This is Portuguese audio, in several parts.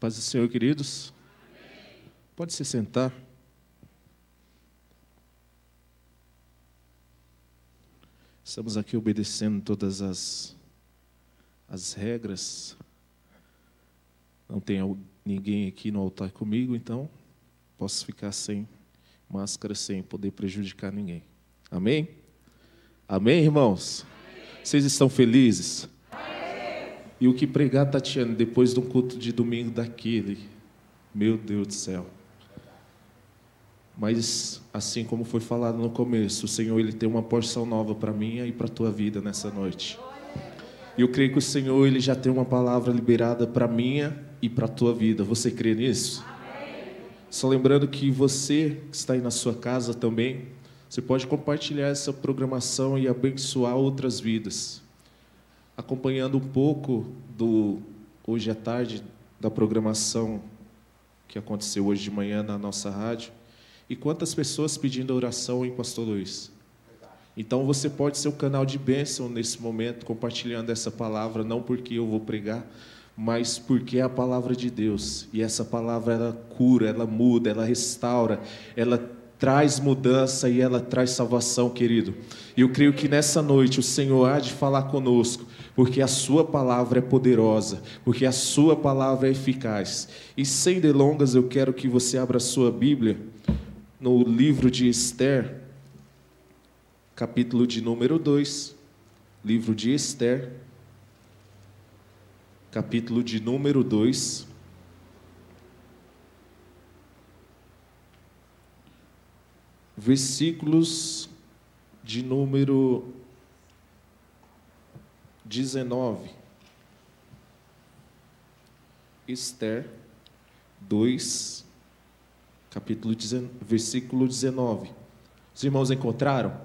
Paz do Senhor, queridos. Pode se sentar. Estamos aqui obedecendo todas as regras. Não tem ninguém aqui no altar comigo, então posso ficar sem máscara, sem poder prejudicar ninguém. Amém? Amém, irmãos? Amém. Vocês estão felizes? Amém. E o que pregar, Tatiana, depois de um culto de domingo daquele? Meu Deus do céu. Mas, assim como foi falado no começo, o Senhor ele tem uma porção nova para mim e para a tua vida nessa noite. E eu creio que o Senhor ele já tem uma palavra liberada para minha e para a tua vida. Você crê nisso? Amém. Só lembrando que você que está aí na sua casa também, você pode compartilhar essa programação e abençoar outras vidas. Acompanhando um pouco hoje à tarde da programação que aconteceu hoje de manhã na nossa rádio. E quantas pessoas pedindo oração em Pastor Luiz? Então você pode ser o canal de bênção nesse momento, compartilhando essa palavra, não porque eu vou pregar, mas porque é a palavra de Deus. E essa palavra, ela cura, ela muda, ela restaura, ela traz mudança e ela traz salvação, querido. E eu creio que nessa noite o Senhor há de falar conosco, porque a sua palavra é poderosa, porque a sua palavra é eficaz. E sem delongas, eu quero que você abra a sua Bíblia no livro de Esther, capítulo de número 2, livro de Esther, capítulo de número 2, versículos de número 19. Esther 2, versículo 19. Os irmãos encontraram?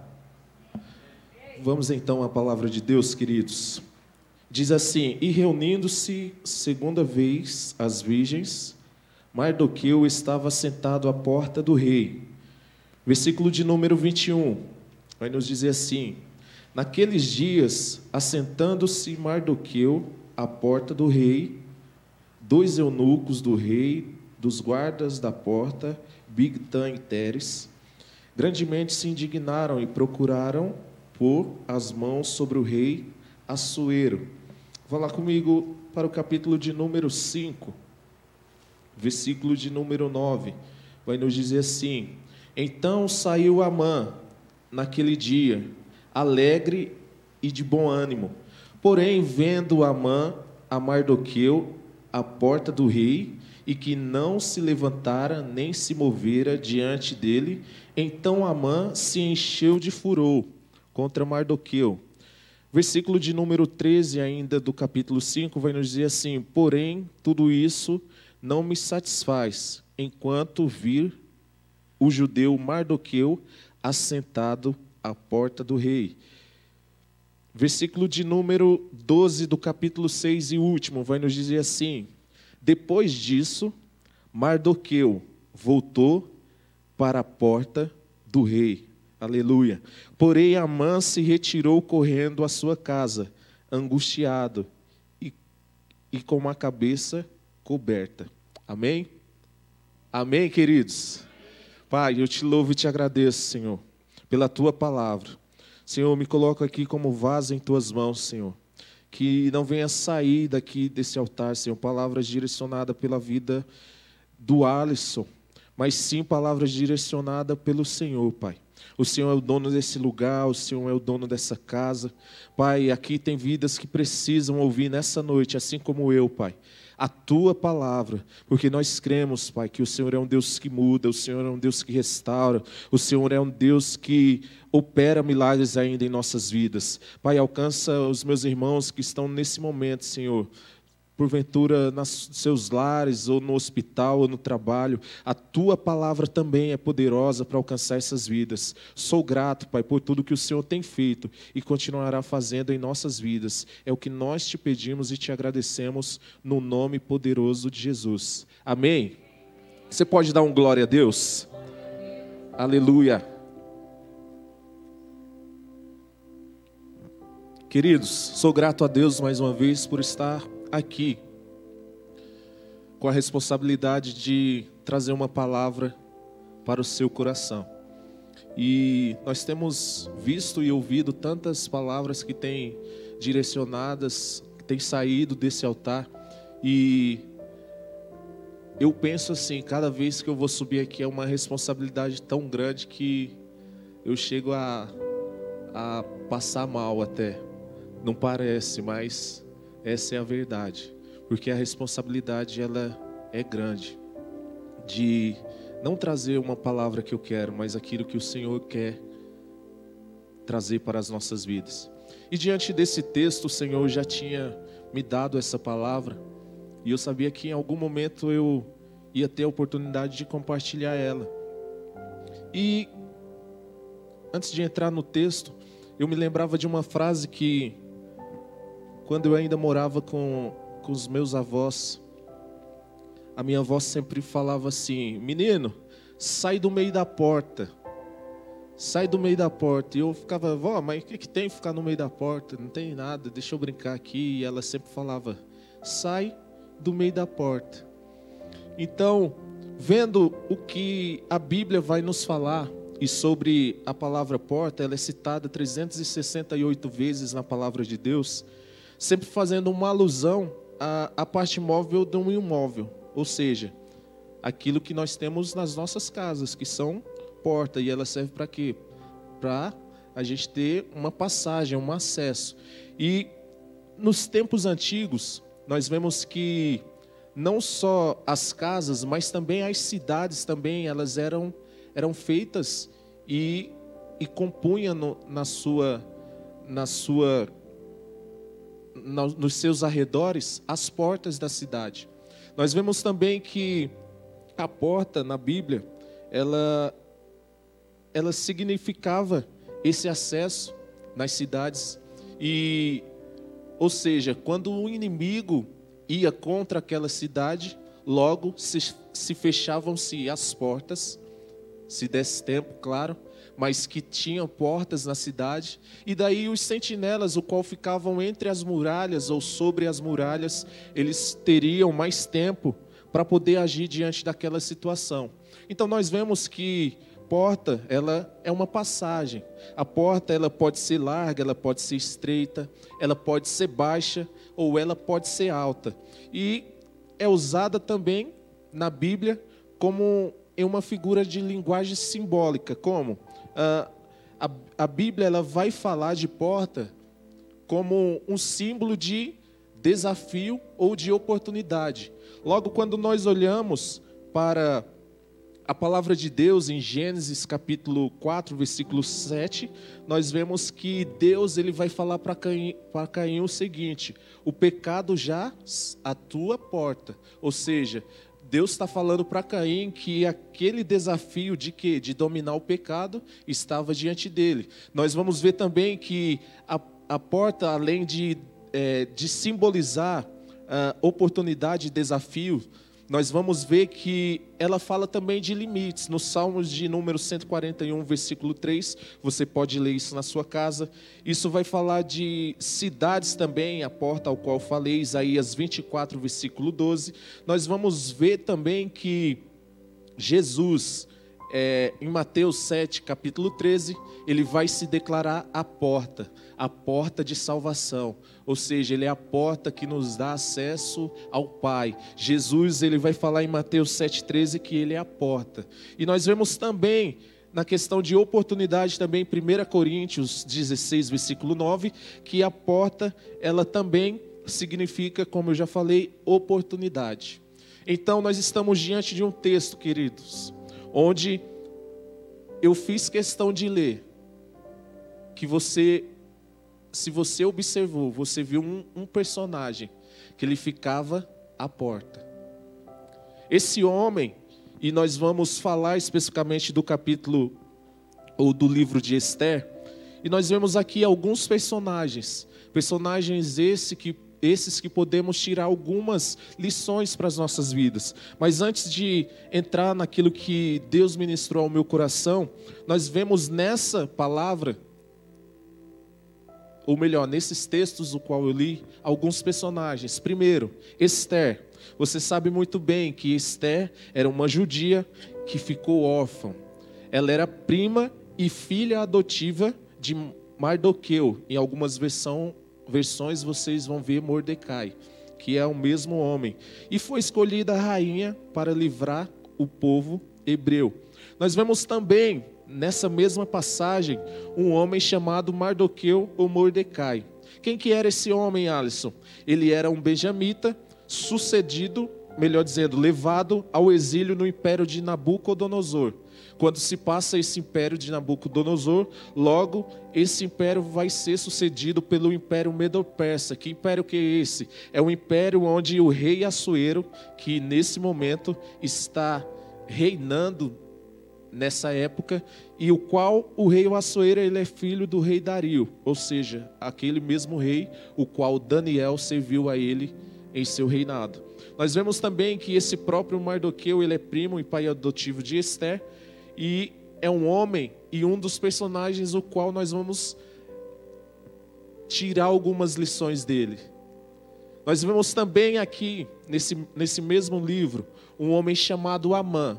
Vamos então à palavra de Deus, queridos. Diz assim: e reunindo-se segunda vez as virgens, Mardoqueu estava sentado à porta do rei. Versículo de número 21, vai nos dizer assim: naqueles dias, assentando-se Mardoqueu à porta do rei, 2 eunucos do rei, dos guardas da porta, Bigtan e Teres, grandemente se indignaram e procuraram pôr as mãos sobre o rei Assuero. Vá lá comigo para o capítulo de número 5, versículo de número 9, vai nos dizer assim: então saiu Amã naquele dia, alegre e de bom ânimo. Porém, vendo Amã a Mardoqueu à porta do rei, e que não se levantara nem se movera diante dele, então Amã se encheu de furor contra Mardoqueu. Versículo de número 13 ainda do capítulo 5 vai nos dizer assim: porém, tudo isso não me satisfaz, enquanto vir o judeu Mardoqueu assentado à porta do rei. Versículo de número 12 do capítulo 6 e último vai nos dizer assim: depois disso, Mardoqueu voltou para a porta do rei. Aleluia. Porém, Amã se retirou correndo à sua casa, angustiado e com uma cabeça coberta. Amém? Amém, queridos? Pai, eu te louvo e te agradeço, Senhor, pela tua palavra. Senhor, me coloco aqui como vaso em tuas mãos, Senhor. Que não venha sair daqui desse altar, Senhor, palavras direcionadas pela vida do Alisson, mas sim palavras direcionadas pelo Senhor, Pai. O Senhor é o dono desse lugar, o Senhor é o dono dessa casa. Pai, aqui tem vidas que precisam ouvir nessa noite, assim como eu, Pai, a tua palavra, porque nós cremos, Pai, que o Senhor é um Deus que muda, o Senhor é um Deus que restaura, o Senhor é um Deus que opera milagres ainda em nossas vidas. Pai, alcança os meus irmãos que estão nesse momento, Senhor, porventura nos seus lares, ou no hospital, ou no trabalho. A tua palavra também é poderosa para alcançar essas vidas. Sou grato, Pai, por tudo que o Senhor tem feito e continuará fazendo em nossas vidas. É o que nós te pedimos e te agradecemos no nome poderoso de Jesus. Amém? Você pode dar um glória a Deus? Aleluia. Queridos, sou grato a Deus mais uma vez por estar aqui. com a responsabilidade de trazer uma palavra para o seu coração. E nós temos visto e ouvido tantas palavras que têm direcionadas, que têm saído desse altar. E eu penso assim, cada vez que eu vou subir aqui é uma responsabilidade tão grande que eu chego a passar mal até. Não parece, mas essa é a verdade. Porque a responsabilidade, ela é grande. De não trazer uma palavra que eu quero, mas aquilo que o Senhor quer trazer para as nossas vidas. E diante desse texto, o Senhor já tinha me dado essa palavra. E eu sabia que em algum momento eu ia ter a oportunidade de compartilhar ela. E antes de entrar no texto, eu me lembrava de uma frase que, quando eu ainda morava com os meus avós, a minha avó sempre falava assim: menino, sai do meio da porta. Sai do meio da porta. E eu ficava: vó, mas o que tem ficar no meio da porta? Não tem nada, deixa eu brincar aqui. E ela sempre falava: sai do meio da porta. Então, vendo o que a Bíblia vai nos falar, e sobre a palavra porta, ela é citada 368 vezes na palavra de Deus, sempre fazendo uma alusão à parte móvel de um imóvel, ou seja, aquilo que nós temos nas nossas casas, que são porta, e ela serve para quê? Para a gente ter uma passagem, um acesso. E nos tempos antigos, nós vemos que não só as casas, mas também as cidades também, elas eram feitas e compunham nos seus arredores as portas da cidade. Nós vemos também que a porta na Bíblia, ela significava esse acesso nas cidades. E, ou seja, quando o inimigo ia contra aquela cidade, logo se fechavam-se as portas, se desse tempo, claro, mas que tinham portas na cidade, e daí os sentinelas, o qual ficavam entre as muralhas ou sobre as muralhas, eles teriam mais tempo para poder agir diante daquela situação. Então nós vemos que porta, ela é uma passagem. A porta, ela pode ser larga, ela pode ser estreita, ela pode ser baixa ou ela pode ser alta. E é usada também na Bíblia como em uma figura de linguagem simbólica. Como? A Bíblia, ela vai falar de porta como um símbolo de desafio ou de oportunidade. Logo, quando nós olhamos para a palavra de Deus em Gênesis capítulo 4, versículo 7, nós vemos que Deus, ele vai falar para Caim o seguinte: o pecado já atua à porta. Ou seja, Deus está falando para Caim que aquele desafio de quê? De dominar o pecado estava diante dele. Nós vamos ver também que a porta, além de simbolizar oportunidade e desafio, nós vamos ver que ela fala também de limites. No Salmos de número 141, versículo 3, você pode ler isso na sua casa. Isso vai falar de cidades também, a porta ao qual falei, Isaías 24, versículo 12. Nós vamos ver também que Jesus, em Mateus 7, capítulo 13, ele vai se declarar a porta de salvação. Ou seja, ele é a porta que nos dá acesso ao Pai. Jesus, ele vai falar em Mateus 7,13 que ele é a porta. E nós vemos também, na questão de oportunidade, também em 1 Coríntios 16, versículo 9, que a porta, ela também significa, como eu já falei, oportunidade. Então, nós estamos diante de um texto, queridos, onde eu fiz questão de ler, que se você observou, você viu um personagem, que ele ficava à porta. Esse homem, e nós vamos falar especificamente do capítulo, ou do livro de Esther, e nós vemos aqui alguns personagens esses que podemos tirar algumas lições para as nossas vidas. Mas antes de entrar naquilo que Deus ministrou ao meu coração, nós vemos nessa palavra ou melhor, nesses textos o qual eu li, alguns personagens. Primeiro, Esther. Você sabe muito bem que Esther era uma judia que ficou órfã. Ela era prima e filha adotiva de Mardoqueu. Em algumas versões vocês vão ver Mordecai, que é o mesmo homem. E foi escolhida a rainha para livrar o povo hebreu. Nós vemos também, nessa mesma passagem, um homem chamado Mardoqueu ou Mordecai. Quem que era esse homem, Alisson? Ele era um benjamita, sucedido, melhor dizendo, levado ao exílio no império de Nabucodonosor. Quando se passa esse império de Nabucodonosor, logo esse império vai ser sucedido pelo império Medo-Persa. Que império que é esse? É o império onde o rei Assuero, que nesse momento está reinando nessa época, e o qual o rei Assuero ele é filho do rei Dario, ou seja, aquele mesmo rei o qual Daniel serviu a ele em seu reinado. Nós vemos também que esse próprio Mardoqueu ele é primo e pai adotivo de Esther, e é um homem e um dos personagens o qual nós vamos tirar algumas lições dele. Nós vemos também aqui, nesse mesmo livro, um homem chamado Amã.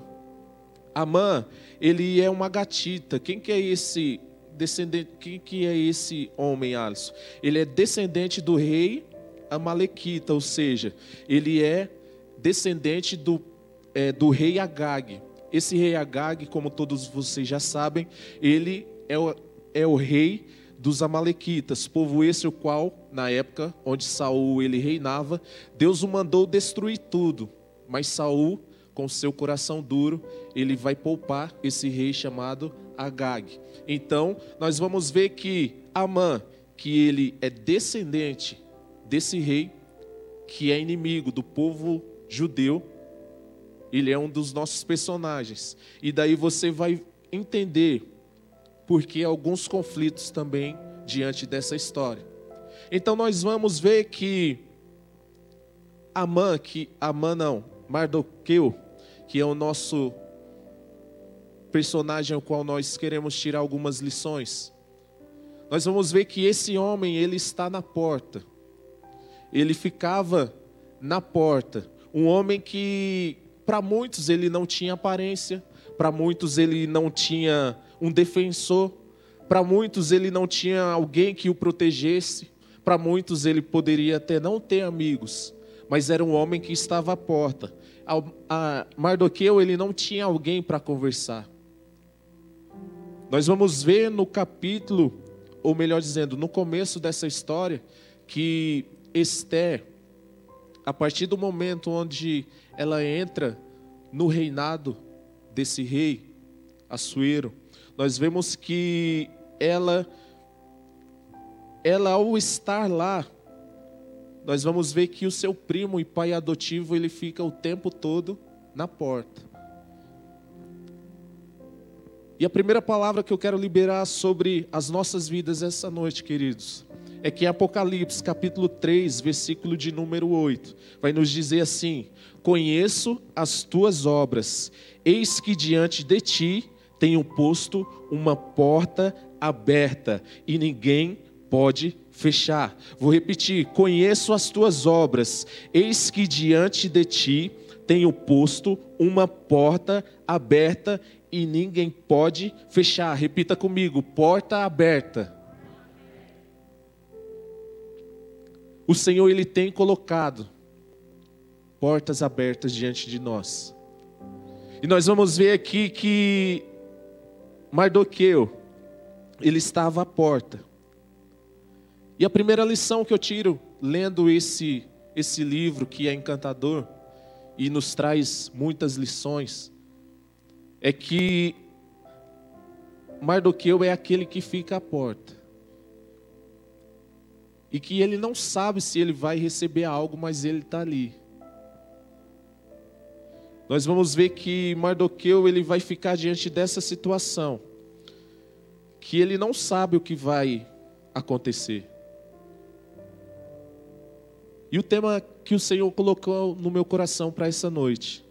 Amã, ele é uma gatita. Quem que é esse descendente? Quem que é esse homem, Alisson? Ele é descendente do rei Amalequita, ou seja, ele é descendente do rei Agag. Esse rei Agag, como todos vocês já sabem, ele é o rei dos Amalequitas, povo esse o qual, na época onde Saul ele reinava, Deus o mandou destruir tudo, mas Saul, com seu coração duro, ele vai poupar esse rei chamado Agag. Então, nós vamos ver que Amã, que ele é descendente desse rei, que é inimigo do povo judeu, ele é um dos nossos personagens. E daí você vai entender por que alguns conflitos também diante dessa história. Então nós vamos ver que Mardoqueu, que é o nosso personagem ao qual nós queremos tirar algumas lições. Nós vamos ver que esse homem, ele está na porta. Ele ficava na porta. Um homem que, para muitos, ele não tinha aparência. Para muitos, ele não tinha um defensor. Para muitos, ele não tinha alguém que o protegesse. Para muitos, ele poderia até não ter amigos. Mas era um homem que estava à porta. Mardoqueu, ele não tinha alguém para conversar. Nós vamos ver no capítulo, ou melhor dizendo, no começo dessa história, que Esther, a partir do momento onde ela entra no reinado desse rei Assuero, nós vemos que ela ao estar lá, nós vamos ver que o seu primo e pai adotivo, ele fica o tempo todo na porta. E a primeira palavra que eu quero liberar sobre as nossas vidas essa noite, queridos, é que em Apocalipse, capítulo 3, versículo de número 8, vai nos dizer assim: conheço as tuas obras, eis que diante de ti tenho posto uma porta aberta, e ninguém pode fechar. Vou repetir: conheço as tuas obras, eis que diante de ti tenho posto uma porta aberta, e ninguém pode fechar. Repita comigo: porta aberta. O Senhor, Ele tem colocado portas abertas diante de nós. E nós vamos ver aqui que Mardoqueu, ele estava à porta. E a primeira lição que eu tiro lendo esse livro, que é encantador e nos traz muitas lições, é que Mardoqueu é aquele que fica à porta. E que ele não sabe se ele vai receber algo, mas ele está ali. Nós vamos ver que Mardoqueu, ele vai ficar diante dessa situação, que ele não sabe o que vai acontecer. E o tema que o Senhor colocou no meu coração para essa noite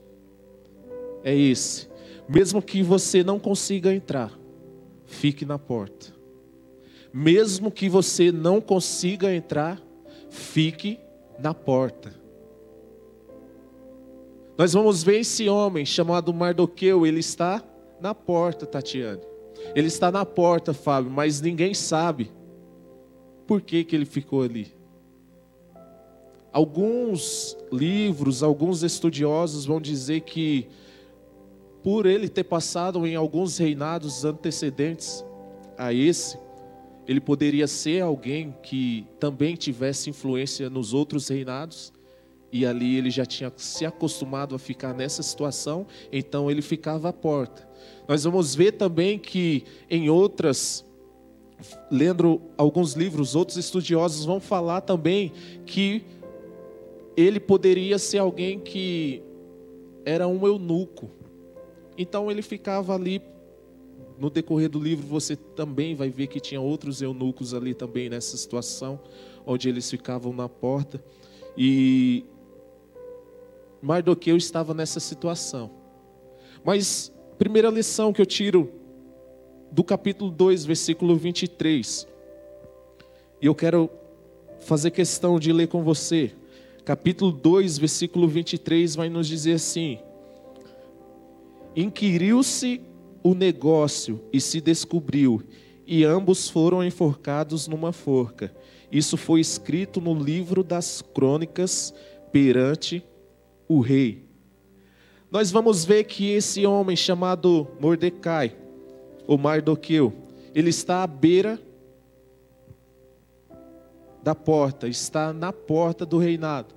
é esse: mesmo que você não consiga entrar, fique na porta. mesmo que você não consiga entrar, fique na porta. Nós vamos ver esse homem chamado Mardoqueu, ele está na porta, Tatiane. Ele está na porta, Fábio, mas ninguém sabe por que ele ficou ali. Alguns livros, alguns estudiosos vão dizer que por ele ter passado em alguns reinados antecedentes a esse, ele poderia ser alguém que também tivesse influência nos outros reinados, e ali ele já tinha se acostumado a ficar nessa situação, então ele ficava à porta. Nós vamos ver também que em outras, lendo alguns livros, outros estudiosos vão falar também que ele poderia ser alguém que era um eunuco. Então ele ficava ali. No decorrer do livro você também vai ver que tinha outros eunucos ali também nessa situação, onde eles ficavam na porta. E Mardoqueu estava nessa situação. Mas primeira lição que eu tiro do capítulo 2, versículo 23. E eu quero fazer questão de ler com você. Capítulo 2, versículo 23 vai nos dizer assim: inquiriu-se o negócio e se descobriu, e ambos foram enforcados numa forca. Isso foi escrito no livro das crônicas perante o rei. Nós vamos ver que esse homem chamado Mordecai, ou Mardoqueu, ele está à beira da porta, está na porta do reinado.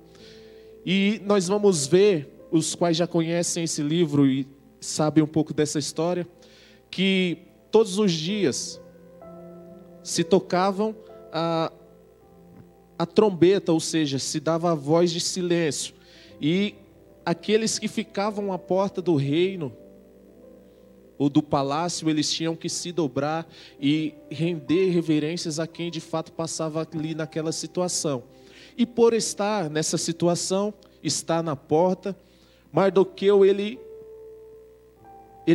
E nós vamos ver, os quais já conhecem esse livro e sabem um pouco dessa história, que todos os dias se tocavam a trombeta, ou seja, se dava a voz de silêncio. E aqueles que ficavam à porta do reino, ou do palácio, eles tinham que se dobrar e render reverências a quem de fato passava ali naquela situação. E por estar nessa situação, estar na porta, Mardoqueu, ele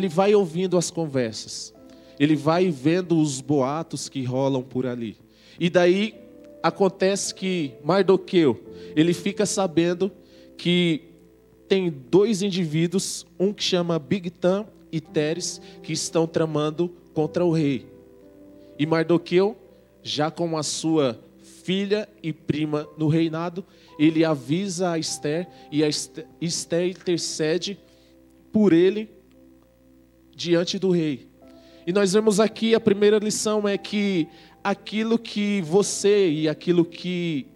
vai ouvindo as conversas. Ele vai vendo os boatos que rolam por ali. E daí acontece que Mardoqueu, ele fica sabendo que tem dois indivíduos, um que chama Bigtan e Teres, que estão tramando contra o rei. E Mardoqueu, já com a sua filha e prima no reinado, ele avisa a Ester, e a Ester intercede por ele diante do rei. E nós vemos aqui, a primeira lição é que aquilo que você e aquilo que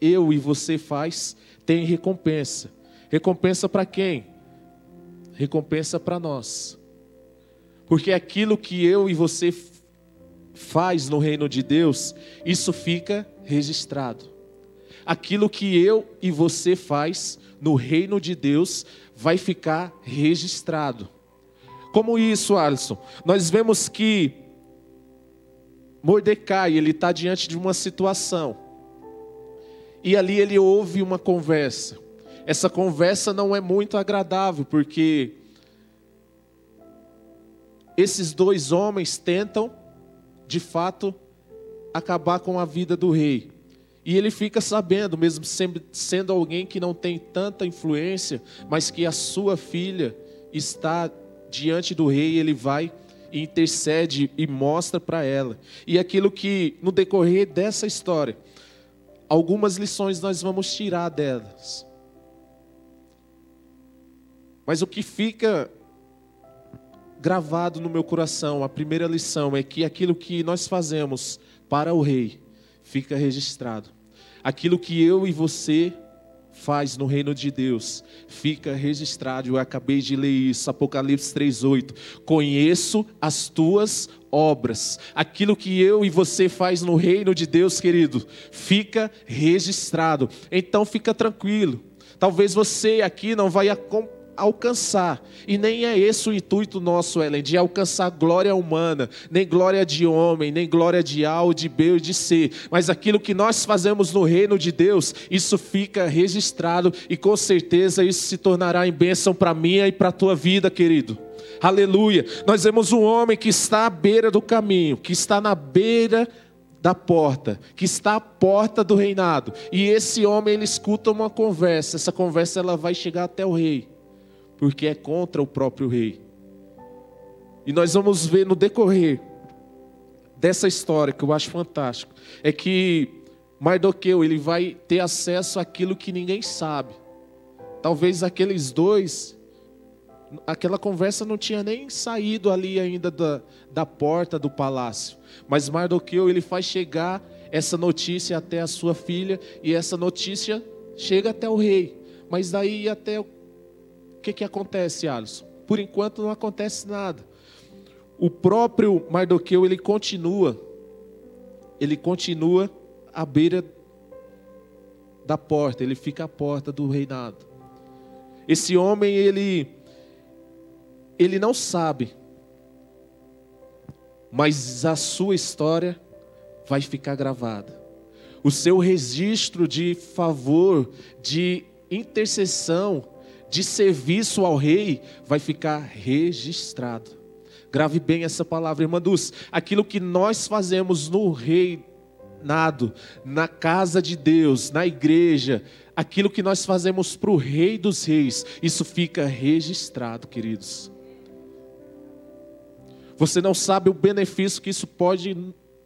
eu e você faz tem recompensa. Recompensa para quem? Recompensa para nós. Porque aquilo que eu e você faz no reino de Deus, isso fica registrado. Aquilo que eu e você faz no reino de Deus vai ficar registrado. Como isso, Alisson? Nós vemos que Mordecai, ele está diante de uma situação. E ali ele ouve uma conversa. Essa conversa não é muito agradável, porque esses dois homens tentam, de fato, acabar com a vida do rei. E ele fica sabendo, mesmo sendo alguém que não tem tanta influência, mas que a sua filha está diante do rei, ele vai e intercede e mostra para ela. E aquilo que, no decorrer dessa história, algumas lições nós vamos tirar delas. Mas o que fica gravado no meu coração, a primeira lição é que aquilo que nós fazemos para o rei fica registrado. Aquilo que eu e você faz no reino de Deus fica registrado. Eu acabei de ler isso, Apocalipse 3:8. Conheço as tuas obras. Aquilo que eu e você faz no reino de Deus, querido, fica registrado. Então fica tranquilo. Talvez você aqui não vai alcançar, e nem é esse o intuito nosso, Ellen, de alcançar glória humana, nem glória de homem, nem glória de A ou de B ou de C, mas aquilo que nós fazemos no reino de Deus, isso fica registrado, e com certeza isso se tornará em bênção para a minha e para a tua vida, querido. Aleluia. Nós vemos um homem que está à beira do caminho, que está na beira da porta, que está à porta do reinado. E esse homem, ele escuta uma conversa. Essa conversa ela vai chegar até o rei, porque é contra o próprio rei. E nós vamos ver no decorrer dessa história, que eu acho fantástico, é que Mardoqueu, ele vai ter acesso àquilo que ninguém sabe. Talvez aqueles dois, aquela conversa não tinha nem saído ali ainda da porta do palácio. Mas Mardoqueu, ele faz chegar essa notícia até a sua filha, e essa notícia chega até o rei. Mas daí até o que acontece, Alisson? Por enquanto não acontece nada. O próprio Mardoqueu, ele continua à beira da porta, ele fica à porta do reinado. Esse homem, ele não sabe, mas a sua história vai ficar gravada. O seu registro de favor, de intercessão, de serviço ao rei, vai ficar registrado. Grave bem essa palavra, irmã Dulce. Aquilo que nós fazemos no reinado, na casa de Deus, na igreja, aquilo que nós fazemos para o Rei dos Reis, isso fica registrado, queridos. Você não sabe o benefício que isso pode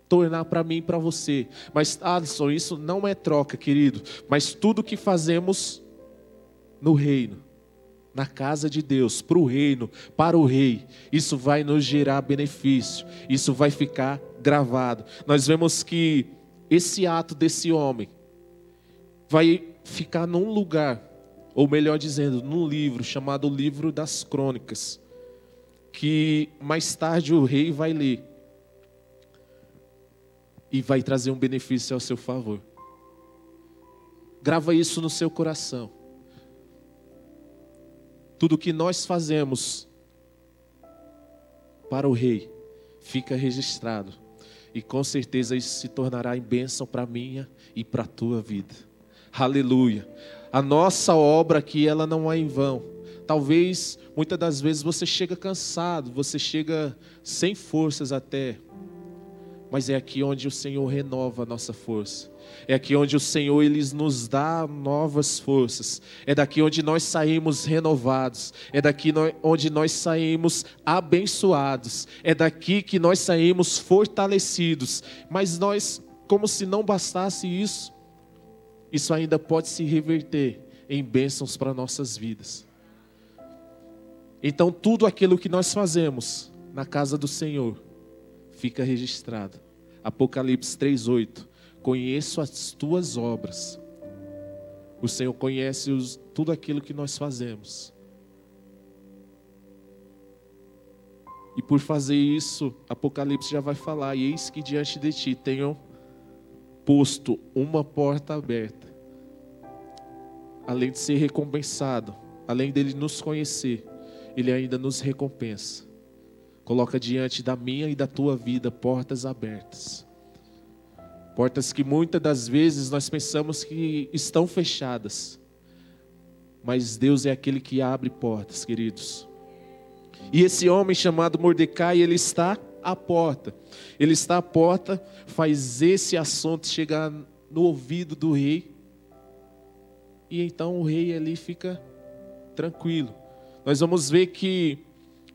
tornar para mim e para você. Mas, Alisson, isso não é troca, querido. Mas tudo que fazemos no reino, na casa de Deus, para o reino, para o rei, isso vai nos gerar benefício. Isso vai ficar gravado. Nós vemos que esse ato desse homem vai ficar num lugar, ou melhor dizendo, num livro chamado Livro das Crônicas, que mais tarde o rei vai ler e vai trazer um benefício ao seu favor. Grava isso no seu coração. Tudo que nós fazemos para o rei fica registrado, e com certeza isso se tornará em bênção para a minha e para a tua vida. Aleluia. A nossa obra aqui, ela não é em vão. Talvez, muitas das vezes você chega cansado, você chega sem forças até, mas é aqui onde o Senhor renova a nossa força. É aqui onde o Senhor ele nos dá novas forças. É daqui onde nós saímos renovados. É daqui onde nós saímos abençoados. É daqui que nós saímos fortalecidos. Mas nós, como se não bastasse isso, isso ainda pode se reverter em bênçãos para nossas vidas. Então tudo aquilo que nós fazemos na casa do Senhor fica registrado. Apocalipse 3:8. Conheço as tuas obras. O Senhor conhece tudo aquilo que nós fazemos. E por fazer isso, Apocalipse já vai falar: e eis que diante de ti tenho posto uma porta aberta. Além de ser recompensado, além dele nos conhecer, ele ainda nos recompensa. Coloca diante da minha e da tua vida portas abertas. Portas que muitas das vezes nós pensamos que estão fechadas. Mas Deus é aquele que abre portas, queridos. E esse homem chamado Mordecai, ele está à porta. Ele está à porta, faz esse assunto chegar no ouvido do rei. E então o rei ali fica tranquilo. Nós vamos ver que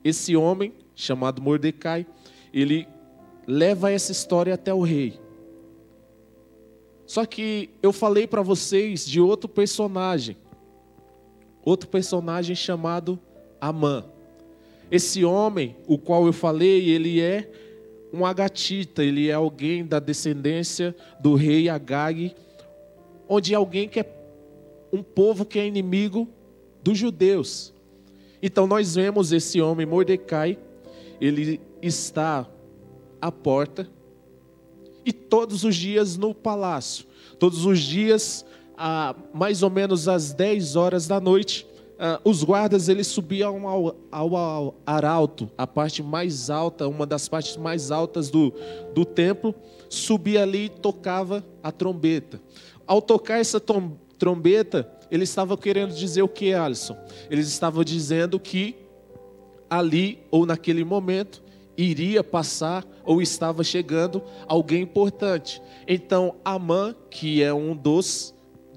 esse homem chamado Mordecai, ele leva essa história até o rei. Só que eu falei para vocês de outro personagem chamado Amã. Esse homem, o qual eu falei, ele é um agatita, ele é alguém da descendência do rei Agag, onde alguém que é um povo que é inimigo dos judeus. Então nós vemos esse homem Mordecai, ele está à porta, e todos os dias no palácio, todos os dias, mais ou menos às 10 horas da noite, os guardas eles subiam ao arauto, a parte mais alta, uma das partes mais altas do templo, subia ali e tocava a trombeta. Ao tocar essa trombeta, eles estavam querendo dizer o que, Alisson? Eles estavam dizendo que ali, ou naquele momento, iria passar ou estava chegando alguém importante. Então, Amã, que é um dos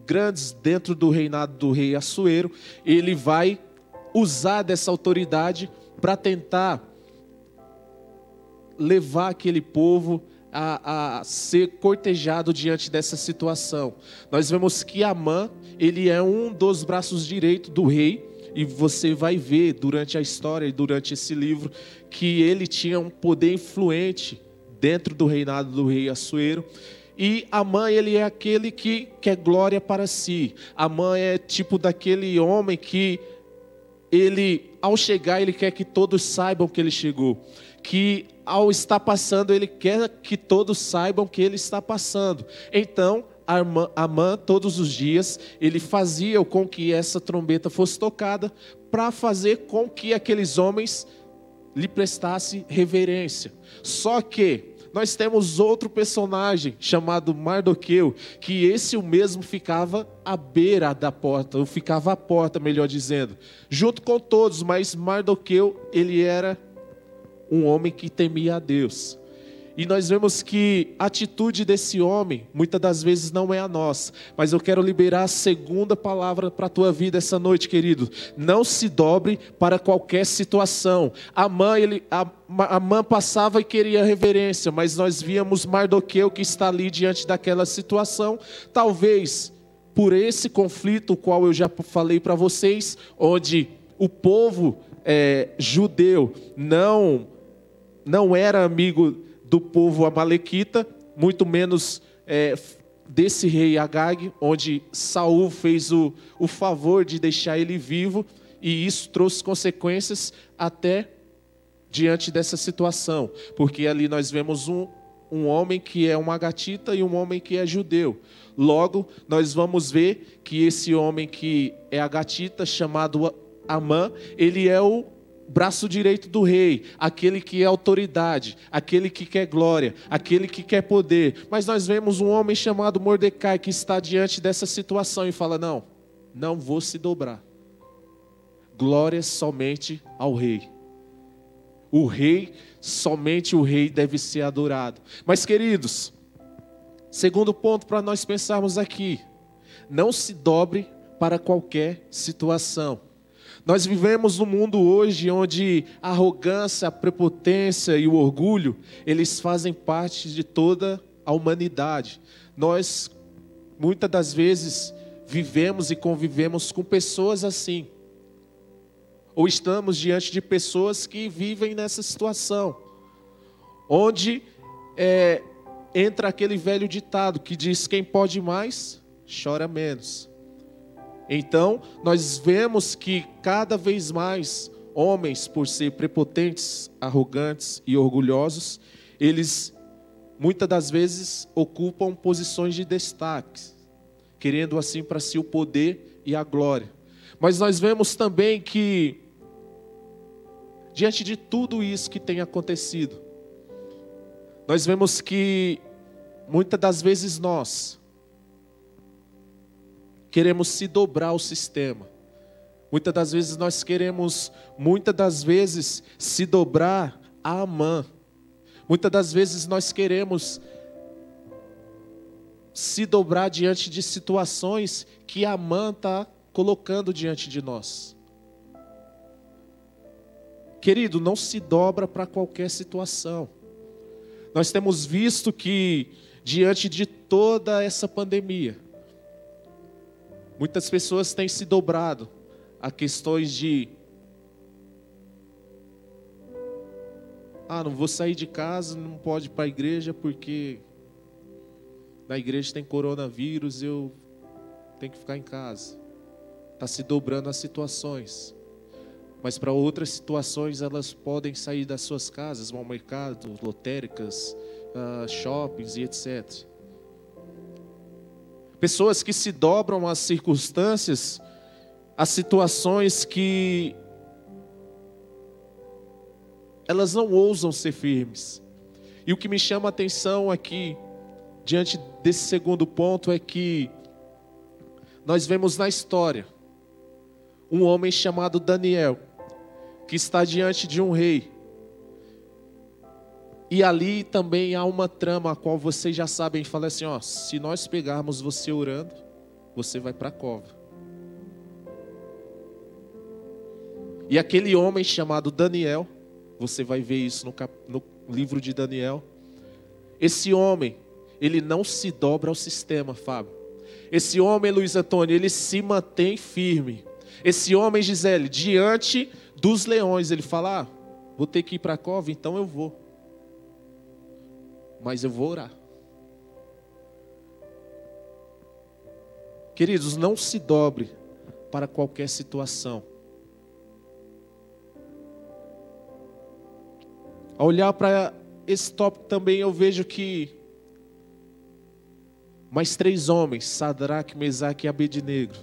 grandes dentro do reinado do rei Assuero, ele vai usar dessa autoridade para tentar levar aquele povo a ser cortejado diante dessa situação. Nós vemos que Amã, ele é um dos braços direitos do rei, e você vai ver durante a história e durante esse livro que ele tinha um poder influente dentro do reinado do rei Assuero. E Amã, ele é aquele que quer glória para si. Amã é tipo daquele homem que ele, ao chegar, ele quer que todos saibam que ele chegou. Que ao estar passando, ele quer que todos saibam que ele está passando. Então, Amã, todos os dias, ele fazia com que essa trombeta fosse tocada para fazer com que aqueles homens lhe prestassem reverência. Só que nós temos outro personagem chamado Mardoqueu, que esse o mesmo ficava à beira da porta, ou ficava à porta, melhor dizendo, junto com todos, mas Mardoqueu, ele era um homem que temia a Deus. E nós vemos que a atitude desse homem, muitas das vezes não é a nossa. Mas eu quero liberar a segunda palavra para a tua vida essa noite, querido. Não se dobre para qualquer situação. Amã passava e queria reverência, mas nós víamos Mardoqueu que está ali diante daquela situação. Talvez por esse conflito, o qual eu já falei para vocês, onde o povo judeu não era amigo do povo amalequita, muito menos desse rei Agag, onde Saul fez o favor de deixar ele vivo, e isso trouxe consequências até diante dessa situação, porque ali nós vemos um homem que é um agatita e um homem que é judeu. Logo, nós vamos ver que esse homem que é agatita, chamado Amã, ele é o braço direito do rei, aquele que é autoridade, aquele que quer glória, aquele que quer poder. Mas nós vemos um homem chamado Mordecai que está diante dessa situação e fala: não vou se dobrar. Glória somente ao rei. O rei, somente o rei deve ser adorado. Mas, queridos, segundo ponto para nós pensarmos aqui: não se dobre para qualquer situação. Nós vivemos num mundo hoje onde a arrogância, a prepotência e o orgulho, eles fazem parte de toda a humanidade. Nós, muitas das vezes, vivemos e convivemos com pessoas assim. Ou estamos diante de pessoas que vivem nessa situação. Onde entra aquele velho ditado que diz: quem pode mais, chora menos. Então, nós vemos que cada vez mais homens, por ser prepotentes, arrogantes e orgulhosos, eles muitas das vezes ocupam posições de destaque, querendo assim para si o poder e a glória. Mas nós vemos também que, diante de tudo isso que tem acontecido, nós vemos que muitas das vezes nós queremos se dobrar ao sistema. Muitas das vezes nós queremos, se dobrar a Amã. Muitas das vezes nós queremos se dobrar diante de situações que Amã está colocando diante de nós. Querido, não se dobra para qualquer situação. Nós temos visto que, diante de toda essa pandemia, muitas pessoas têm se dobrado a questões de: não vou sair de casa, não pode ir para a igreja porque na igreja tem coronavírus, eu tenho que ficar em casa. Está se dobrando as situações. Mas para outras situações elas podem sair das suas casas, vão ao mercado, lotéricas, shoppings e etc. Pessoas que se dobram às circunstâncias, às situações que elas não ousam ser firmes. E o que me chama a atenção aqui, diante desse segundo ponto, é que nós vemos na história um homem chamado Daniel, que está diante de um rei. E ali também há uma trama a qual vocês já sabem, fala assim, ó, se nós pegarmos você orando, você vai para a cova. E aquele homem chamado Daniel, você vai ver isso no livro de Daniel. Esse homem, ele não se dobra ao sistema, Fábio. Esse homem, Luiz Antônio, ele se mantém firme. Esse homem, Gisele, diante dos leões, ele fala, vou ter que ir para a cova, então eu vou. Mas eu vou orar. Queridos, não se dobre para qualquer situação. Ao olhar para esse tópico também eu vejo que mais 3 homens, Sadraque, Mesaque e Abednego.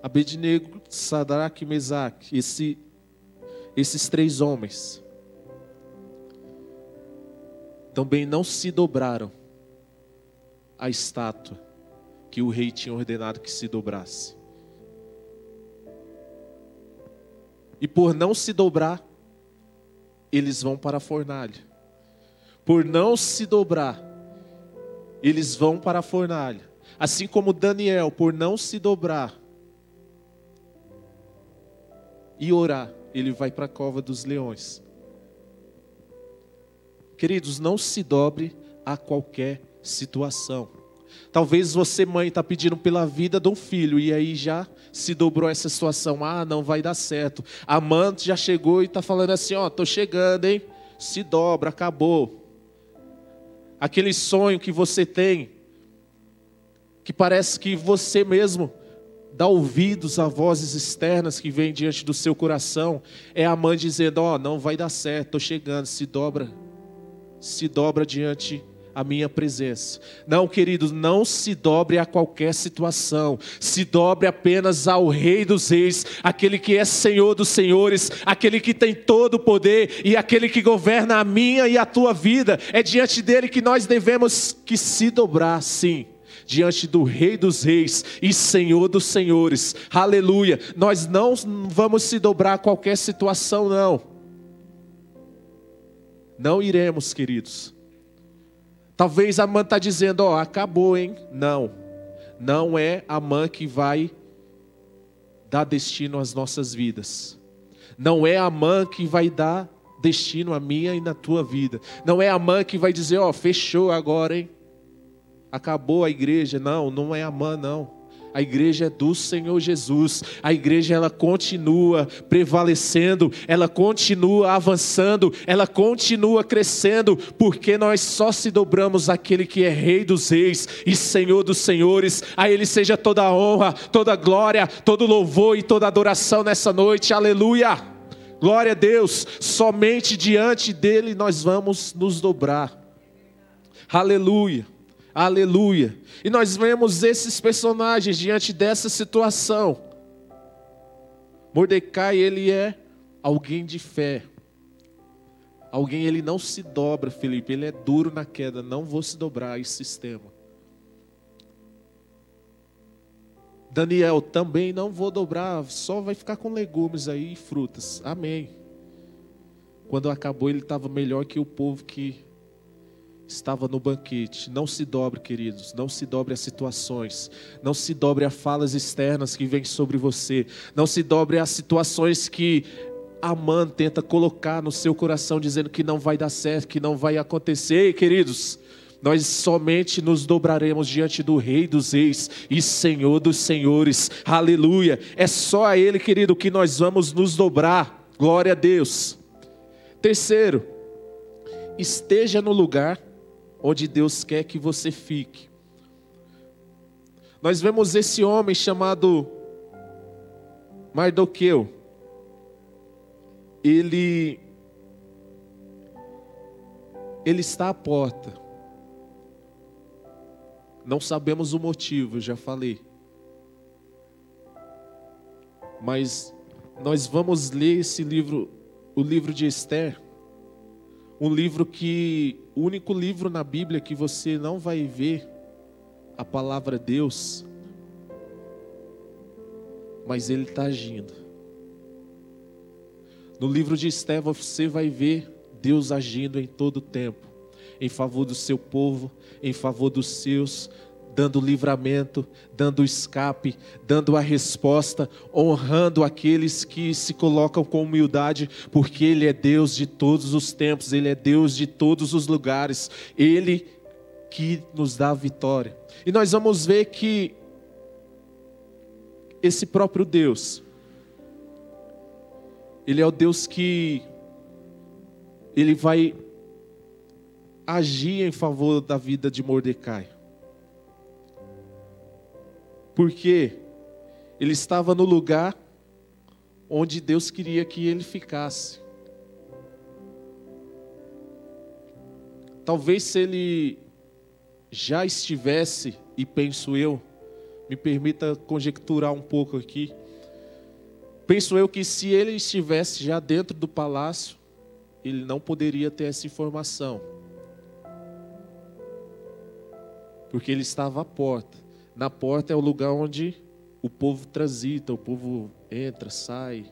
Abednego, Sadraque e Mesaque, esses 3 homens também não se dobraram à estátua que o rei tinha ordenado que se dobrasse. E por não se dobrar, eles vão para a fornalha. Por não se dobrar, eles vão para a fornalha. Assim como Daniel, por não se dobrar e orar, ele vai para a cova dos leões. Queridos, não se dobre a qualquer situação. Talvez você, mãe, está pedindo pela vida de um filho e aí já se dobrou essa situação. Não vai dar certo. A mãe já chegou e está falando assim, estou chegando, hein? Se dobra, acabou. Aquele sonho que você tem, que parece que você mesmo dá ouvidos a vozes externas que vêm diante do seu coração, é a mãe dizendo, não vai dar certo, estou chegando, se dobra diante a minha presença. Não, queridos, não se dobre a qualquer situação. Se dobre apenas ao Rei dos Reis, aquele que é Senhor dos Senhores, aquele que tem todo o poder e aquele que governa a minha e a tua vida. É diante dele que nós devemos que se dobrar, sim. Diante do Rei dos Reis e Senhor dos Senhores. Aleluia. Nós não vamos se dobrar a qualquer situação, não. Não iremos, queridos. Talvez a mãe está dizendo, acabou, hein? Não, não é a mãe que vai dar destino às nossas vidas. Não é a mãe que vai dar destino à minha e na tua vida. Não é a mãe que vai dizer, fechou agora, hein? Acabou a igreja. Não, não é a mãe, não. A igreja é do Senhor Jesus. A igreja, ela continua prevalecendo, ela continua avançando, ela continua crescendo, porque nós só se dobramos àquele que é Rei dos Reis e Senhor dos Senhores. A Ele seja toda a honra, toda a glória, todo louvor e toda adoração nessa noite. Aleluia! Glória a Deus! Somente diante dEle nós vamos nos dobrar. Aleluia! Aleluia. E nós vemos esses personagens diante dessa situação. Mordecai, ele é alguém de fé. Alguém, ele não se dobra, Felipe. Ele é duro na queda. Não vou se dobrar a esse sistema. Daniel, também não vou dobrar. Só vai ficar com legumes aí e frutas. Amém. Quando acabou, ele estava melhor que o povo que estava no banquete. Não se dobre, queridos. Não se dobre a situações. Não se dobre a falas externas que vêm sobre você. Não se dobre a situações que Amã tenta colocar no seu coração, dizendo que não vai dar certo, que não vai acontecer. E, queridos, nós somente nos dobraremos diante do Rei dos Reis e Senhor dos Senhores. Aleluia. É só a Ele, querido, que nós vamos nos dobrar. Glória a Deus. Terceiro, esteja no lugar onde Deus quer que você fique. Nós vemos esse homem chamado Mardoqueu. Ele está à porta. Não sabemos o motivo, eu já falei. Mas nós vamos ler esse livro, o livro de Esther. Um livro o único livro na Bíblia que você não vai ver a palavra Deus, mas Ele está agindo. No livro de Esther você vai ver Deus agindo em todo o tempo, em favor do seu povo, em favor dos seus, dando livramento, dando escape, dando a resposta, honrando aqueles que se colocam com humildade, porque Ele é Deus de todos os tempos, Ele é Deus de todos os lugares, Ele que nos dá a vitória. E nós vamos ver que esse próprio Deus, Ele é o Deus que Ele vai agir em favor da vida de Mordecai. Porque ele estava no lugar onde Deus queria que ele ficasse. Talvez se ele já estivesse, e penso eu, me permita conjecturar um pouco aqui, penso eu que se ele estivesse já dentro do palácio, ele não poderia ter essa informação. Porque ele estava à porta. Na porta é o lugar onde o povo transita, o povo entra, sai,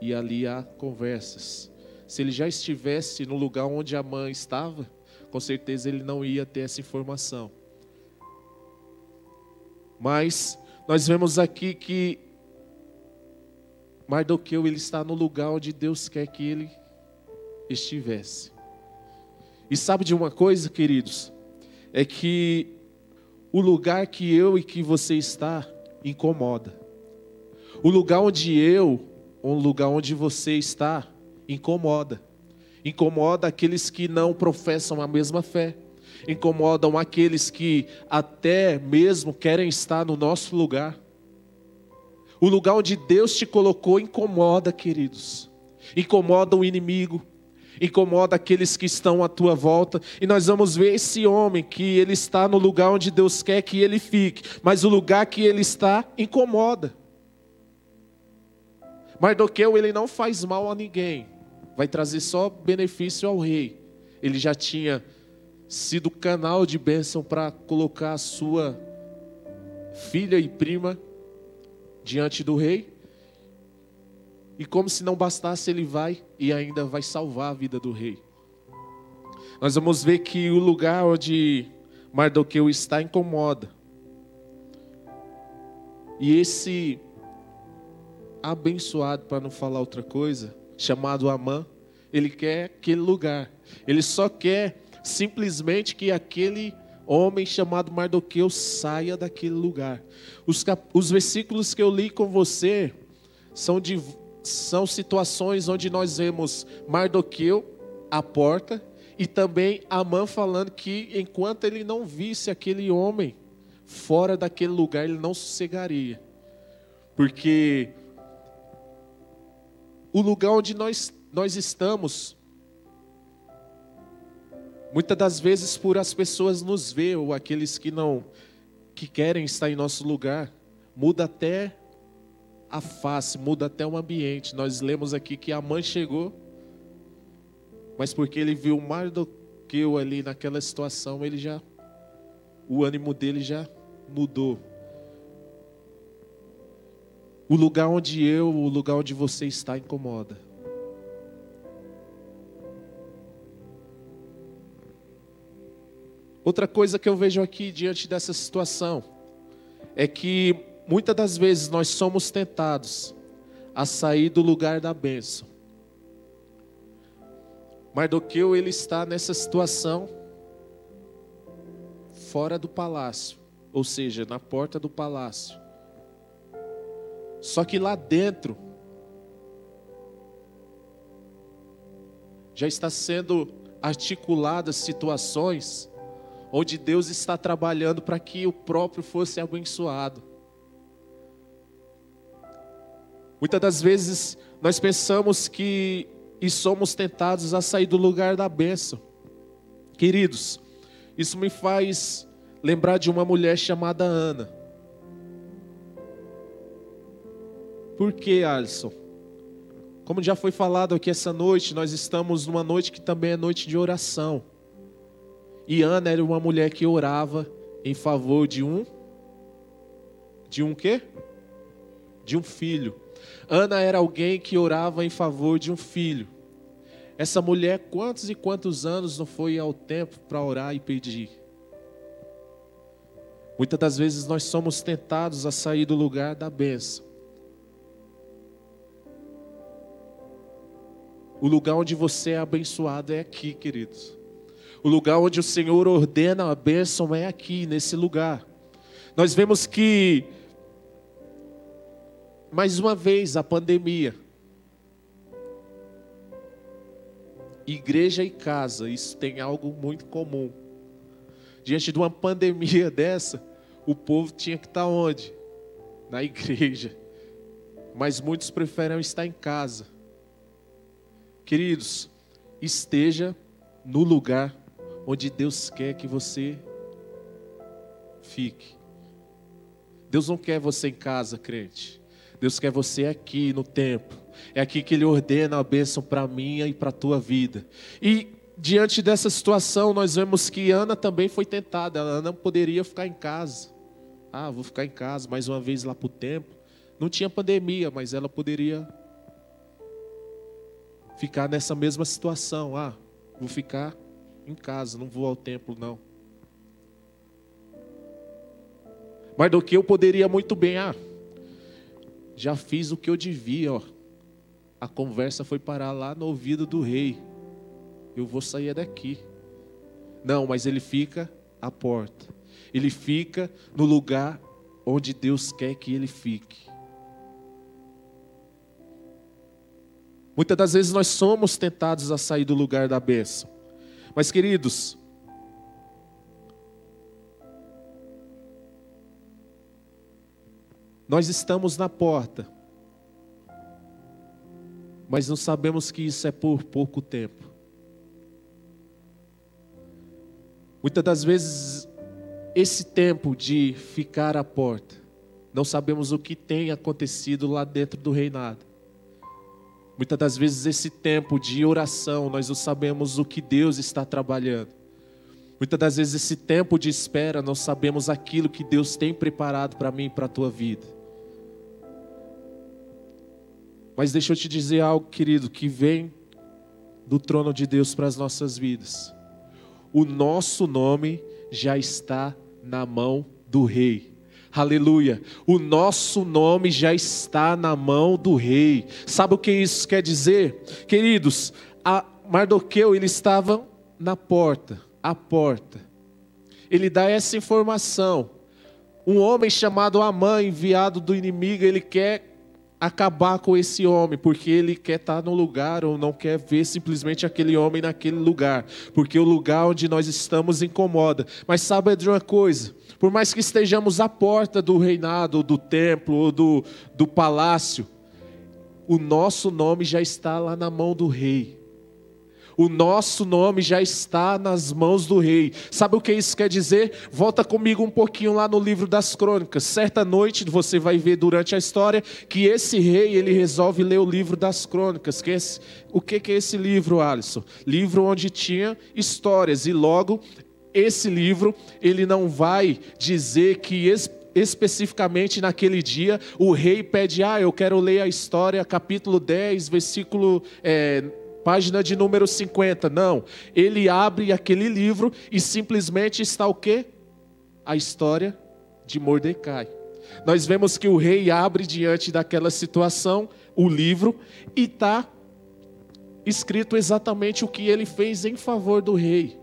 e ali há conversas. Se ele já estivesse no lugar onde Amã estava, com certeza ele não ia ter essa informação. Mas nós vemos aqui que Mardoqueu, ele está no lugar onde Deus quer que ele estivesse. E sabe de uma coisa, queridos? É que o lugar que eu e que você está incomoda. O lugar onde você está incomoda. Incomoda aqueles que não professam a mesma fé. Incomodam aqueles que até mesmo querem estar no nosso lugar. O lugar onde Deus te colocou incomoda, queridos. Incomoda o inimigo. Incomoda aqueles que estão à tua volta. E nós vamos ver esse homem que ele está no lugar onde Deus quer que ele fique. Mas o lugar que ele está incomoda. Mardoqueu, ele não faz mal a ninguém. Vai trazer só benefício ao rei. Ele já tinha sido canal de bênção para colocar a sua filha e prima diante do rei. E como se não bastasse, ele vai e ainda vai salvar a vida do rei. Nós vamos ver que o lugar onde Mardoqueu está incomoda. E esse abençoado, para não falar outra coisa, chamado Amã, ele quer aquele lugar. Ele só quer simplesmente que aquele homem chamado Mardoqueu saia daquele lugar. Os versículos que eu li com você são situações onde nós vemos Mardoqueu à porta e também Amã falando que enquanto ele não visse aquele homem fora daquele lugar, ele não sossegaria. Porque o lugar onde nós estamos, muitas das vezes por as pessoas nos ver, ou aqueles que querem estar em nosso lugar, muda até a face, muda até o ambiente. Nós lemos aqui que Amã chegou, mas porque ele viu Mardoqueu ali naquela situação, o ânimo dele já mudou. O lugar onde você está incomoda. Outra coisa que eu vejo aqui diante dessa situação é que muitas das vezes nós somos tentados a sair do lugar da bênção. Mardoqueu, ele está nessa situação fora do palácio, ou seja, na porta do palácio. Só que lá dentro já está sendo articuladas situações onde Deus está trabalhando para que o próprio fosse abençoado. Muitas das vezes nós pensamos e somos tentados a sair do lugar da bênção. Queridos, isso me faz lembrar de uma mulher chamada Ana. Por que, Alisson? Como já foi falado aqui essa noite, nós estamos numa noite que também é noite de oração. E Ana era uma mulher que orava em favor de um quê? De um filho. Ana era alguém que orava em favor de um filho. Essa mulher, quantos e quantos anos não foi ao templo para orar e pedir? Muitas das vezes nós somos tentados a sair do lugar da bênção. O lugar onde você é abençoado é aqui, queridos. O lugar onde o Senhor ordena a bênção é aqui, nesse lugar. Nós vemos que, mais uma vez, a pandemia. Igreja e casa, isso tem algo muito comum. Diante de uma pandemia dessa, o povo tinha que estar onde? Na igreja. Mas muitos preferem estar em casa. Queridos, esteja no lugar onde Deus quer que você fique. Deus não quer você em casa, crente. Deus quer você aqui no templo. É aqui que Ele ordena a bênção para a minha e para a tua vida. E diante dessa situação, nós vemos que Ana também foi tentada. Ana poderia ficar em casa. Vou ficar em casa mais uma vez lá para o templo. Não tinha pandemia, mas ela poderia ficar nessa mesma situação. Vou ficar em casa, não vou ao templo não. Mardoqueu poderia muito bem, já fiz o que eu devia, A conversa foi parar lá no ouvido do rei. Eu vou sair daqui. Não, mas ele fica à porta. Ele fica no lugar onde Deus quer que ele fique. Muitas das vezes nós somos tentados a sair do lugar da bênção. Mas, queridos, nós estamos na porta, mas não sabemos que isso é por pouco tempo. Muitas das vezes, esse tempo de ficar à porta, não sabemos o que tem acontecido lá dentro do reinado. Muitas das vezes esse tempo de oração, nós não sabemos o que Deus está trabalhando. Muitas das vezes esse tempo de espera, não sabemos aquilo que Deus tem preparado para mim e para a tua vida. Mas deixa eu te dizer algo, querido, que vem do trono de Deus para as nossas vidas. O nosso nome já está na mão do Rei. Aleluia, o nosso nome já está na mão do rei. Sabe o que isso quer dizer? Queridos, Mardoqueu, ele estava na porta, à porta. Ele dá essa informação. Um homem chamado Amã, enviado do inimigo, ele quer acabar com esse homem, porque ele quer estar no lugar, ou não quer ver simplesmente aquele homem naquele lugar, porque o lugar onde nós estamos incomoda. Mas sabe de uma coisa? Por mais que estejamos à porta do reinado, do templo, ou do palácio, o nosso nome já está lá na mão do rei. O nosso nome já está nas mãos do rei. Sabe o que isso quer dizer? Volta comigo um pouquinho lá no livro das crônicas. Certa noite, você vai ver durante a história, que esse rei, ele resolve ler o livro das crônicas. O que é esse livro, Alisson? Livro onde tinha histórias. E logo, esse livro, ele não vai dizer que especificamente naquele dia, o rei pede, eu quero ler a história, capítulo 10, versículo... página de número 50, não. Ele abre aquele livro e simplesmente está o quê? A história de Mordecai. Nós vemos que o rei abre diante daquela situação o livro e está escrito exatamente o que ele fez em favor do rei.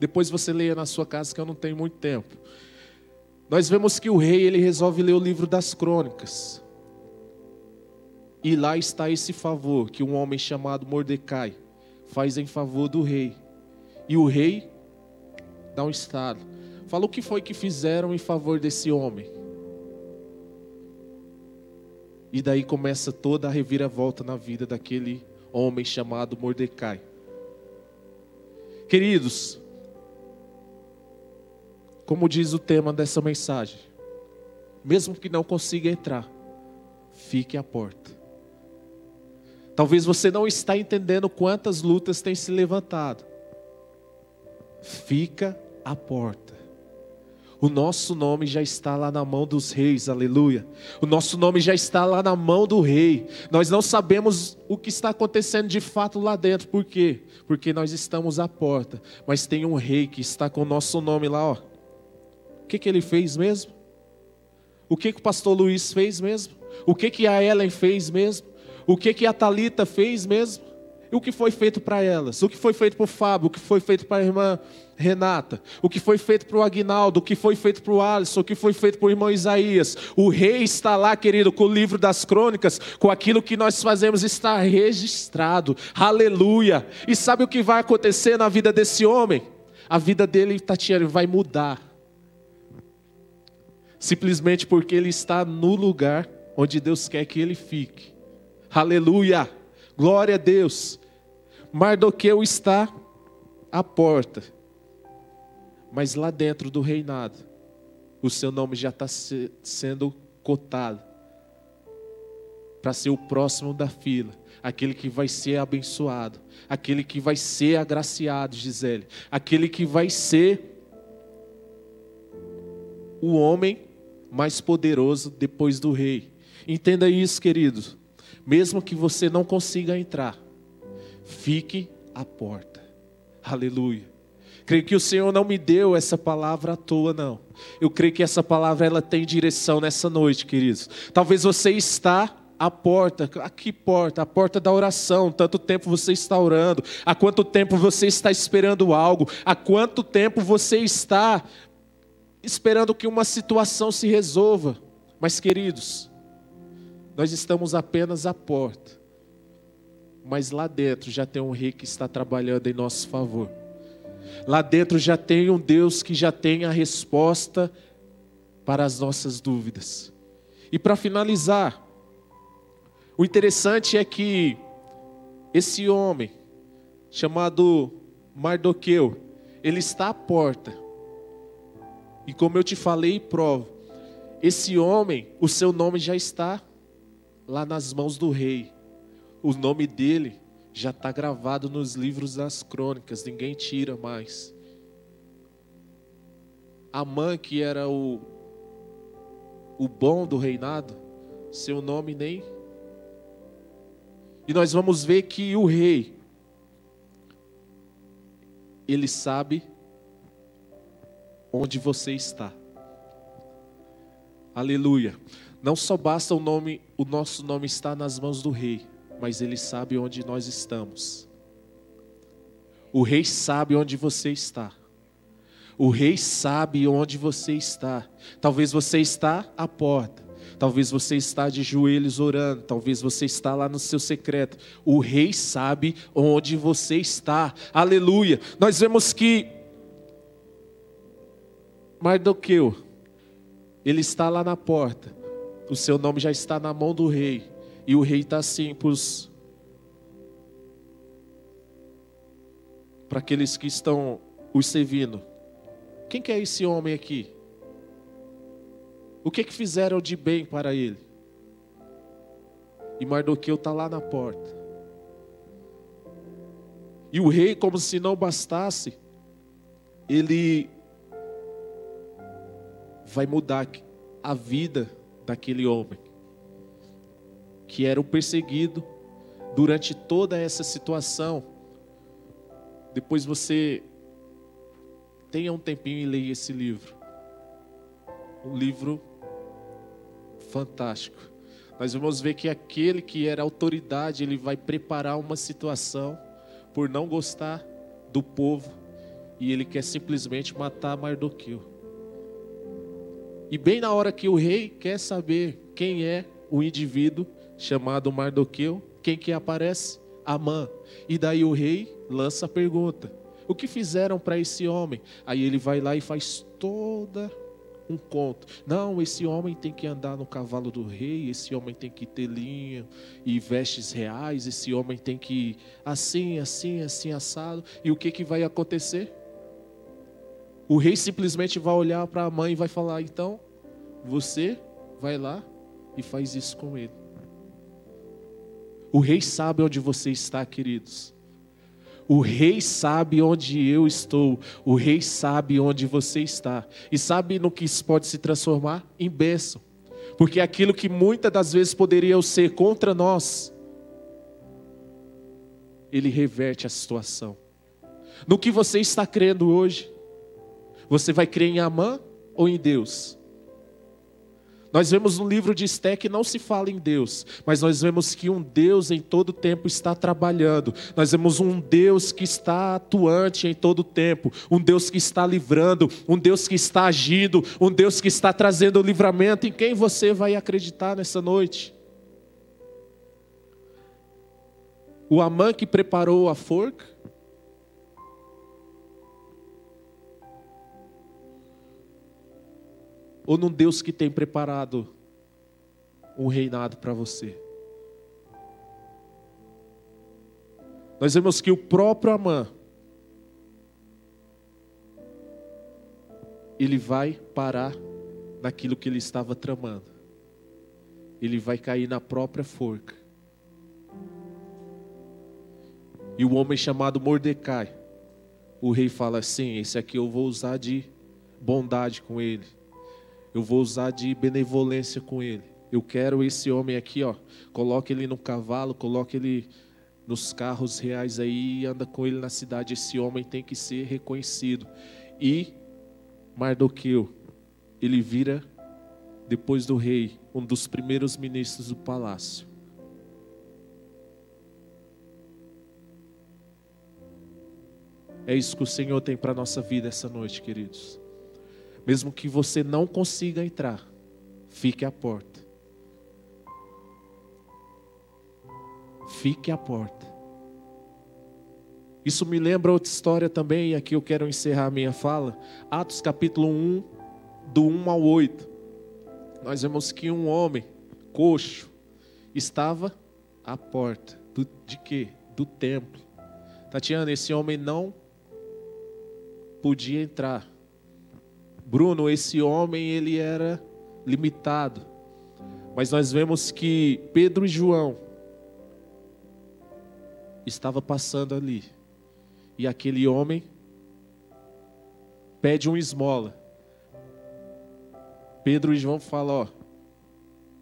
Depois você leia na sua casa, que eu não tenho muito tempo. Nós vemos que o rei, ele resolve ler o livro das crônicas. E lá está esse favor que um homem chamado Mordecai faz em favor do rei. E o rei dá um estalo. Fala o que foi que fizeram em favor desse homem. E daí começa toda a reviravolta na vida daquele homem chamado Mordecai. Queridos, como diz o tema dessa mensagem, mesmo que não consiga entrar, fique à porta. Talvez você não está entendendo quantas lutas têm se levantado. Fica à porta. O nosso nome já está lá na mão dos reis, aleluia. O nosso nome já está lá na mão do rei. Nós não sabemos o que está acontecendo de fato lá dentro. Por quê? Porque nós estamos à porta. Mas tem um rei que está com o nosso nome lá, ó. O que ele fez mesmo? O que o pastor Luiz fez mesmo? O que a Ellen fez mesmo? O que a Thalita fez mesmo? E o que foi feito para elas? O que foi feito para o Fábio? O que foi feito para a irmã Renata? O que foi feito para o Aguinaldo? O que foi feito para o Alisson? O que foi feito para o irmão Isaías? O rei está lá, querido, com o livro das crônicas, com aquilo que nós fazemos está registrado. Aleluia! E sabe o que vai acontecer na vida desse homem? A vida dele, Tatiana, vai mudar. Simplesmente porque ele está no lugar onde Deus quer que ele fique. Aleluia! Glória a Deus! Mardoqueu está à porta. Mas lá dentro do reinado, o seu nome já está sendo cotado para ser o próximo da fila. Aquele que vai ser abençoado. Aquele que vai ser agraciado, Gisele. Aquele que vai ser o homem mais poderoso depois do rei. Entenda isso, queridos. Mesmo que você não consiga entrar, fique à porta. Aleluia. Creio que o Senhor não me deu essa palavra à toa, não. Eu creio que essa palavra ela tem direção nessa noite, queridos. Talvez você está à porta. A que porta? A porta da oração. Tanto tempo você está orando. Há quanto tempo você está esperando algo? Há quanto tempo você está esperando que uma situação se resolva? Mas, queridos, nós estamos apenas à porta. Mas lá dentro já tem um rei que está trabalhando em nosso favor. Lá dentro já tem um Deus que já tem a resposta para as nossas dúvidas. E para finalizar, o interessante é que esse homem, chamado Mardoqueu, ele está à porta. E como eu te falei e provo, esse homem, o seu nome já está lá nas mãos do rei. O nome dele já está gravado nos livros das crônicas, ninguém tira mais. Amã, que era o bom do reinado, seu nome nem... E nós vamos ver que o rei, ele sabe onde você está. Aleluia. Não só basta o nosso nome estar nas mãos do rei, mas ele sabe onde nós estamos. O rei sabe onde você está. O rei sabe onde você está. Talvez você está à porta. Talvez você está de joelhos orando. Talvez você está lá no seu secreto. O rei sabe onde você está. Aleluia. Nós vemos que Mardoqueu, ele está lá na porta. O seu nome já está na mão do rei. E o rei está assim para aqueles que estão os servindo. Quem que é esse homem aqui? O que fizeram de bem para ele? E Mardoqueu está lá na porta. E o rei, como se não bastasse, ele vai mudar a vida daquele homem, que era o perseguido durante toda essa situação. Depois você tenha um tempinho e leia esse livro. Um livro fantástico. Nós vamos ver que aquele que era autoridade, ele vai preparar uma situação por não gostar do povo, e ele quer simplesmente matar Mardoqueu. E bem na hora que o rei quer saber quem é o indivíduo chamado Mardoqueu, quem que aparece? Amã. E daí o rei lança a pergunta: o que fizeram para esse homem? Aí ele vai lá e faz toda um conto. Não, esse homem tem que andar no cavalo do rei, esse homem tem que ter linha e vestes reais, esse homem tem que assim, assim, assim, assado. E o que vai acontecer? O rei simplesmente vai olhar para a mãe e vai falar: então, você vai lá e faz isso com ele. O rei sabe onde você está, queridos. O rei sabe onde eu estou, o rei sabe onde você está. E sabe no que isso pode se transformar? Em bênção. Porque aquilo que muitas das vezes poderia ser contra nós, Ele reverte a situação. No que você está crendo hoje? Você vai crer em Amã ou em Deus? Nós vemos no livro de Esté que não se fala em Deus, mas nós vemos que um Deus em todo tempo está trabalhando. Nós vemos um Deus que está atuante em todo tempo, um Deus que está livrando, um Deus que está agindo, um Deus que está trazendo o livramento. Em quem você vai acreditar nessa noite? O Amã que preparou a forca? Ou num Deus que tem preparado um reinado para você? Nós vemos que o próprio Amã, ele vai parar naquilo que ele estava tramando. Ele vai cair na própria forca. E o homem chamado Mordecai, o rei fala assim: esse aqui eu vou usar de bondade com ele. Eu vou usar de benevolência com ele. Eu quero esse homem aqui, ó. Coloque ele no cavalo, coloque ele nos carros reais aí e anda com ele na cidade. Esse homem tem que ser reconhecido. E Mardoqueu, ele vira, depois do rei, um dos primeiros ministros do palácio. É isso que o Senhor tem para a nossa vida essa noite, queridos. Mesmo que você não consiga entrar, fique à porta. Fique à porta. Isso me lembra outra história também, e aqui eu quero encerrar a minha fala. Atos capítulo 1, do 1 ao 8. Nós vemos que um homem coxo estava à porta. De quê? Do templo. Tatiana, esse homem não podia entrar. Bruno, esse homem ele era limitado. Mas nós vemos que Pedro e João estavam passando ali. E aquele homem pede uma esmola. Pedro e João falam: ó,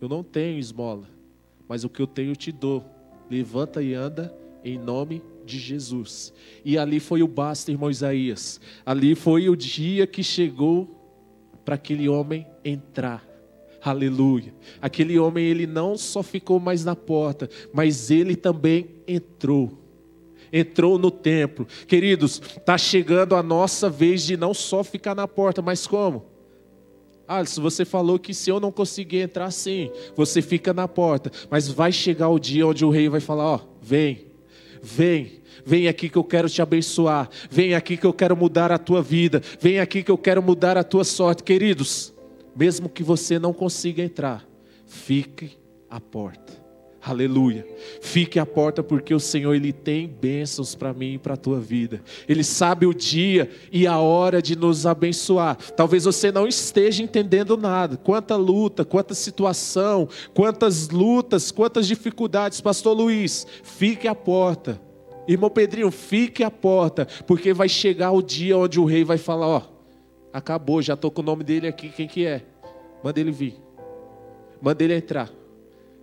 eu não tenho esmola, mas o que eu tenho eu te dou. Levanta e anda em nome de Jesus. E ali foi o basta, irmão Isaías. Ali foi o dia que chegou para aquele homem entrar. Aleluia. Aquele homem, ele não só ficou mais na porta, mas ele também entrou. Entrou no templo. Queridos, está chegando a nossa vez de não só ficar na porta, mas como? Alisson, você falou que se eu não conseguir entrar, sim, você fica na porta. Mas vai chegar o dia onde o rei vai falar: ó, vem. Vem aqui que eu quero te abençoar. Vem aqui que eu quero mudar a tua vida. Vem aqui que eu quero mudar a tua sorte. Queridos, mesmo que você não consiga entrar, fique à porta. Aleluia. Fique à porta, porque o Senhor, Ele tem bênçãos para mim e para a tua vida. Ele sabe o dia e a hora de nos abençoar. Talvez você não esteja entendendo nada. Quanta luta, quanta situação, quantas lutas, quantas dificuldades. Pastor Luiz, fique à porta. Irmão Pedrinho, fique à porta, porque vai chegar o dia onde o rei vai falar: ó, acabou, já estou com o nome dele aqui, quem que é? Manda ele vir. Manda ele entrar,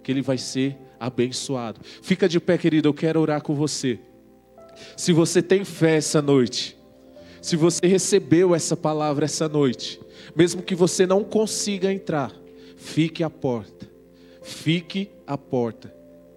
que ele vai ser abençoado. Fica de pé, querido, eu quero orar com você. Se você tem fé essa noite, se você recebeu essa palavra essa noite, mesmo que você não consiga entrar, fique à porta. Fique à porta.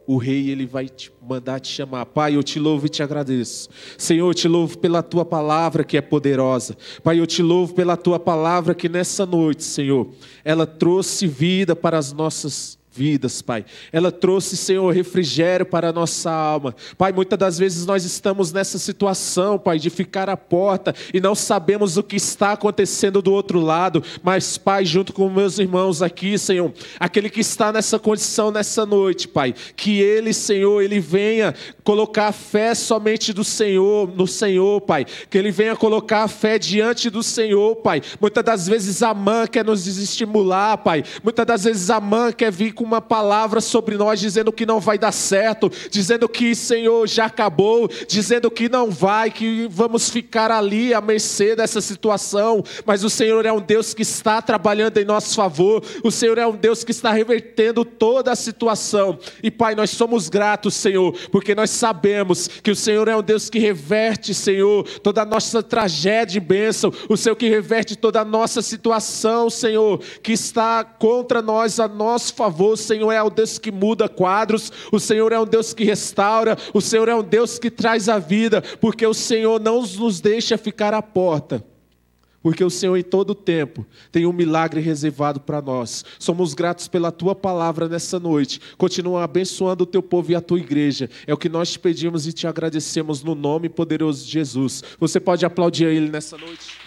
O rei, ele vai te mandar te chamar. Pai, eu te louvo e te agradeço. Senhor, eu te louvo pela tua palavra que é poderosa. Pai, eu te louvo pela tua palavra que nessa noite, Senhor, ela trouxe vida para as nossas vidas, Pai. Ela trouxe, Senhor, refrigério para a nossa alma. Pai, muitas das vezes nós estamos nessa situação, Pai, de ficar à porta e não sabemos o que está acontecendo do outro lado. Mas, Pai, junto com meus irmãos aqui, Senhor, aquele que está nessa condição nessa noite, Pai, que ele, Senhor, ele venha colocar a fé somente do Senhor, no Senhor, Pai. Que ele venha colocar a fé diante do Senhor, Pai. Muitas das vezes Amã quer nos desestimular, Pai. Muitas das vezes Amã quer vir com com uma palavra sobre nós, dizendo que não vai dar certo, dizendo que, Senhor, já acabou, dizendo que não vai, que vamos ficar ali à mercê dessa situação, mas o Senhor é um Deus que está trabalhando em nosso favor, o Senhor é um Deus que está revertendo toda a situação, e Pai, nós somos gratos, Senhor, porque nós sabemos que o Senhor é um Deus que reverte, Senhor, toda a nossa tragédia e bênção, o Senhor que reverte toda a nossa situação, Senhor, que está contra nós, a nosso favor. O Senhor é o Deus que muda quadros, o Senhor é um Deus que restaura, o Senhor é um Deus que traz a vida, porque o Senhor não nos deixa ficar à porta, porque o Senhor em todo tempo tem um milagre reservado para nós. Somos gratos pela Tua palavra nessa noite. Continua abençoando o Teu povo e a Tua igreja. É o que nós te pedimos e te agradecemos no nome poderoso de Jesus. Você pode aplaudir a Ele nessa noite?